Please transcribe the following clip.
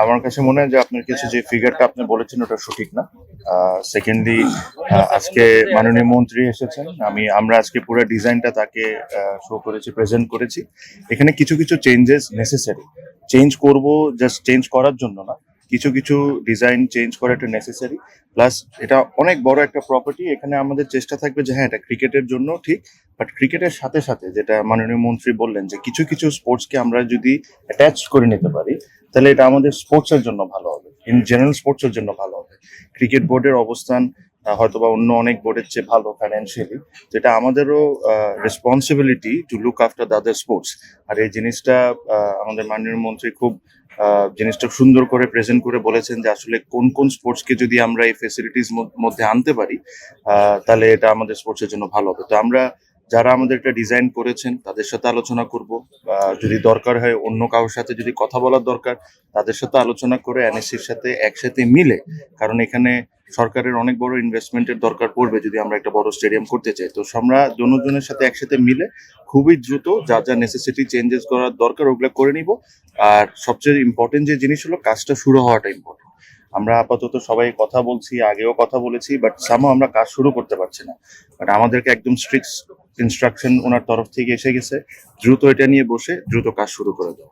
আমার কাছে মনে হয় যে আপনার কিছু যে ফিগারটা আপনি বলেছেন ওটা সঠিক না। সেকেন্ডলি, আজকে মাননীয় মন্ত্রী এসেছেন, আমরা আজকে পুরো ডিজাইনটা তাকে শো করেছি, প্রেজেন্ট করেছি। এখানে কিছু কিছু চেঞ্জেস নেসেসারি, চেঞ্জ করব জাস্ট চেঞ্জ করার জন্য না, কিছু কিছু ডিজাইন চেঞ্জ করাটা নেসেসারি। প্লাস এটা অনেক বড় একটা প্রপার্টি, এখানে আমাদের চেষ্টা থাকবে যে হ্যাঁ এটা ক্রিকেটের জন্য ঠিক, বাট ক্রিকেটের সাথে সাথে যেটা মাননীয় মন্ত্রী বললেন যে কিছু কিছু স্পোর্টসকে আমরা যদি অ্যাটাচ করে নিতে পারি, তাহলে এটা আমাদের স্পোর্টসের জন্য ভালো হবে, ইন জেনারেল স্পোর্টসের জন্য ভালো হবে। ক্রিকেট বোর্ডের অবস্থান হয়তোবা অন্য অনেক বোর্ডের চেয়ে ভালো ফাইন্যান্সিয়ালি, যেটা আমাদেরও responsibility to look after the other sports. আর এই জিনিসটা আমাদের মাননীয় মন্ত্রী খুব জিনিসটা সুন্দর করে প্রেজেন্ট করে বলেছেন যে আসলে কোন কোন স্পোর্টসকে যদি আমরা এই ফেসিলিটিস মধ্যে আনতে পারি, তাহলে এটা আমাদের স্পোর্টসের জন্য ভালো হবে। তো আমরা যারা আমাদের এটা ডিজাইন করেছেন তাদের সাথে আলোচনা করব, যদি দরকার হয় অন্য কারোর সাথে যদি কথা বলার দরকার তাদের সাথে আলোচনা করে এনএসসির সাথে একসাথে মিলে, কারণ এখানে সরকারের অনেক বড় ইনভেস্টমেন্টের দরকার পড়বে যদি আমরা একটা বড় স্টেডিয়াম করতে চাই। তো আমরা দুজনের সাথে একসাথে মিলে খুবই দ্রুত যা যা নেসেসিটি চেঞ্জেস করার দরকার ওগুলো করে নিব। আর সবচেয়ে ইম্পর্টেন্ট যে জিনিস হলো কাজটা শুরু হওয়াটা ইম্পর্টেন্ট। আমরা আপাতত সবাই কথা বলছি, আগেও কথা বলেছি, বাট সামহাও আমরা কাজ শুরু করতে পারছি না। বাট আমাদেরকে একদম স্ট্রিক্ট ইনস্ট্রাকশন ওনার তরফ থেকে এসে গেছে, দ্রুত এটা নিয়ে বসে দ্রুত কাজ শুরু করে দাও।